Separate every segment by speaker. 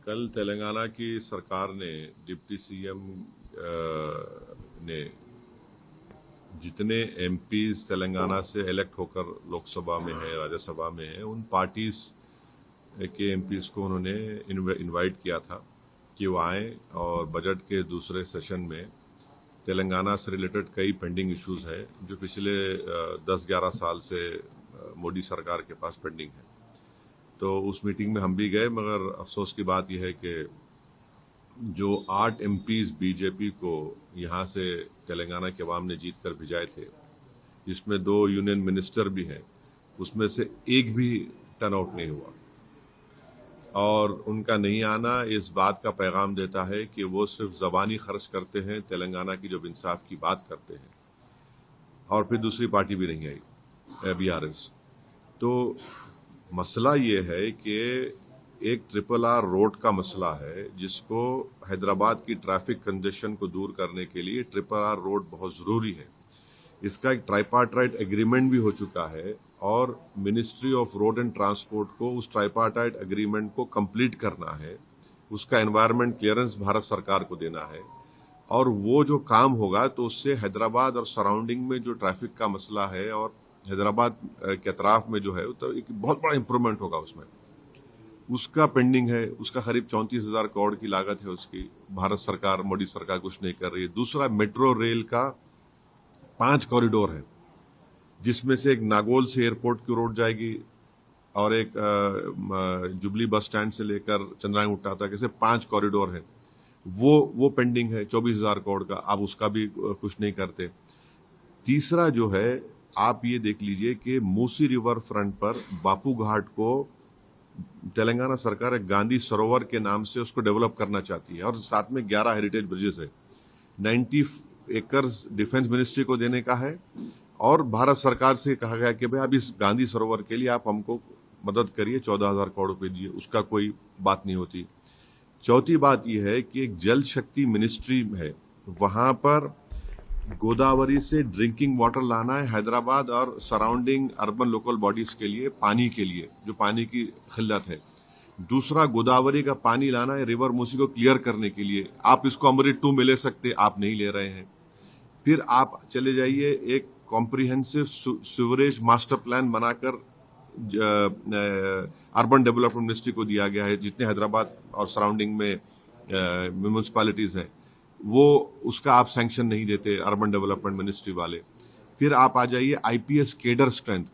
Speaker 1: कल तेलंगाना की सरकार ने डिप्टी सीएम ने जितने एमपीज तेलंगाना से इलेक्ट होकर लोकसभा में है, राज्यसभा में है, उन पार्टीज के एमपीज को उन्होंने इनवाइट किया था कि वो आए और बजट के दूसरे सेशन में तेलंगाना से रिलेटेड कई पेंडिंग इश्यूज हैं जो पिछले 10-11 साल से मोदी सरकार के पास पेंडिंग है। तो उस मीटिंग में हम भी गए, मगर अफसोस की बात यह है कि जो 8 एमपीज बीजेपी को यहां से तेलंगाना के अवाम ने जीत कर भिजाए थे, जिसमें 2 यूनियन मिनिस्टर भी हैं, उसमें से एक भी टर्नआउट नहीं हुआ। और उनका नहीं आना इस बात का पैगाम देता है कि वो सिर्फ जबानी खर्च करते हैं, तेलंगाना की जब इंसाफ की बात करते हैं। और फिर दूसरी पार्टी भी नहीं आई, बीआरएस। तो मसला ये है कि एक RRR रोड का मसला है, जिसको हैदराबाद की ट्रैफिक कंजेशन को दूर करने के लिए RRR रोड बहुत जरूरी है। इसका एक ट्राइपार्टाइट एग्रीमेंट भी हो चुका है और ministry of road and transport को उस ट्राइपार्टाइट एग्रीमेंट को कंप्लीट करना है, उसका एनवायरमेंट क्लियरेंस भारत सरकार को देना है। और वो जो काम होगा तो उससे हैदराबाद और सराउंडिंग में जो ट्रैफिक का मसला है और हैदराबाद के अतराफ में जो है, तो एक बहुत बड़ा इंप्रूवमेंट होगा उसमें। उसका पेंडिंग है, उसका करीब 34,000 करोड़ की लागत है उसकी। भारत सरकार, मोदी सरकार कुछ नहीं कर रही है। दूसरा, मेट्रो रेल का 5 कॉरिडोर है, जिसमें से एक नागौल से एयरपोर्ट की रोड जाएगी और एक जुबली बस स्टैंड से लेकर चंद्रायन तक, ऐसे 5 कॉरिडोर है। वो पेंडिंग है 24,000 करोड़ का। आप उसका भी कुछ नहीं करते। तीसरा जो है, आप ये देख लीजिए कि मूसी रिवर फ्रंट पर बापू घाट को तेलंगाना सरकार एक गांधी सरोवर के नाम से उसको डेवलप करना चाहती है और साथ में 11 हेरिटेज ब्रिजेस है। 90 एकर्स डिफेंस मिनिस्ट्री को देने का है और भारत सरकार से कहा गया कि भाई अब इस गांधी सरोवर के लिए आप हमको मदद करिए, 14,000 करोड़ रुपए दीजिए। उसका कोई बात नहीं होती। चौथी बात यह है कि एक जल शक्ति मिनिस्ट्री है, वहां पर गोदावरी से ड्रिंकिंग वाटर लाना है हैदराबाद और सराउंडिंग अर्बन लोकल बॉडीज के लिए, पानी के लिए, जो पानी की खिल्लत है। दूसरा, गोदावरी का पानी लाना है रिवर मूसी को क्लियर करने के लिए। आप इसको अमृत 2 में ले सकते, आप नहीं ले रहे हैं। फिर आप चले जाइए, एक कॉम्प्रिहेंसिव सीवरेज मास्टर प्लान बनाकर अर्बन डेवलपमेंट मिनिस्ट्री को दिया गया है, जितने हैदराबाद और सराउंडिंग में म्यूनिसिपैलिटीज हैं, वो उसका आप सैंक्शन नहीं देते अर्बन डेवलपमेंट मिनिस्ट्री वाले। फिर आप आ जाइए IPS cadre strength.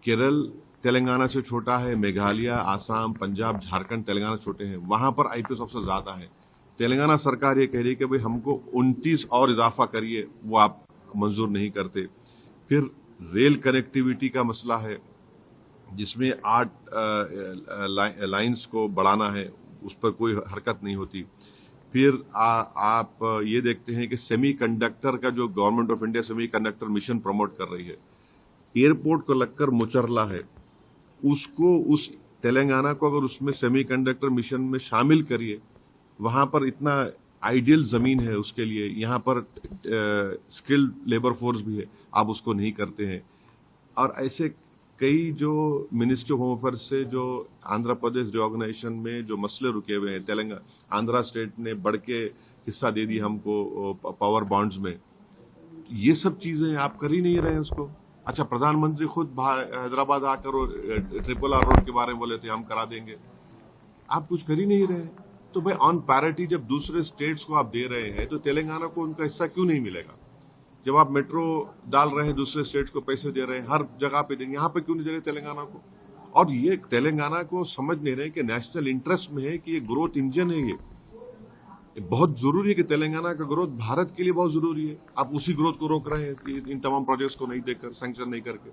Speaker 1: Kerala Telangana से छोटा है, मेघालय, आसाम, पंजाब, झारखंड तेलंगाना छोटे हैं, वहां पर आईपीएस ऑफिसर ज्यादा है। तेलंगाना सरकार ये कह रही है कि भाई हमको 29 और इजाफा करिए, वो आप मंजूर नहीं करते। फिर रेल कनेक्टिविटी का मसला है, जिसमें 8 लाइन्स को बढ़ाना है, उस पर कोई हरकत नहीं होती। फिर आप ये देखते हैं कि सेमीकंडक्टर का जो government of India semiconductor mission promote कर रही है, एयरपोर्ट को लगकर मुचरला है, उसको उस तेलंगाना को अगर उसमें सेमीकंडक्टर मिशन में शामिल करिए, वहां पर इतना आइडियल जमीन है उसके लिए, यहां पर स्किल्ड लेबर फोर्स भी है, आप उसको नहीं करते हैं। और ऐसे कई जो मिनिस्ट्री ऑफ होम अफेयर्स से जो आंध्र प्रदेश रिऑर्गेनाइजेशन में जो मसले रुके हुए हैं, तेलंगाना आंध्रा स्टेट ने बढ़ के हिस्सा दे दी हमको पावर बॉन्ड्स में, ये सब चीजें आप कर ही नहीं रहे हैं उसको। अच्छा, प्रधानमंत्री खुद हैदराबाद आकर और RRR रोड के बारे में बोले थे हम करा देंगे, आप कुछ कर ही नहीं रहे। तो भाई ऑन पैरिटी जब दूसरे स्टेट्स को आप दे रहे हैं, तो तेलंगाना को उनका हिस्सा क्यों नहीं मिलेगा? जब आप मेट्रो डाल रहे हैं, दूसरे स्टेट्स को पैसे दे रहे हैं, हर जगह पे देंगे, यहाँ पे क्यों नहीं दे रहे तेलंगाना को? और ये तेलंगाना को समझ नहीं रहे कि नेशनल इंटरेस्ट में है कि ये ग्रोथ इंजन है। ये बहुत जरूरी है कि तेलंगाना का ग्रोथ भारत के लिए बहुत जरूरी है। आप उसी ग्रोथ को रोक रहे हैं इन तमाम प्रोजेक्ट्स को नहीं देकर, सैंक्शन नहीं करके।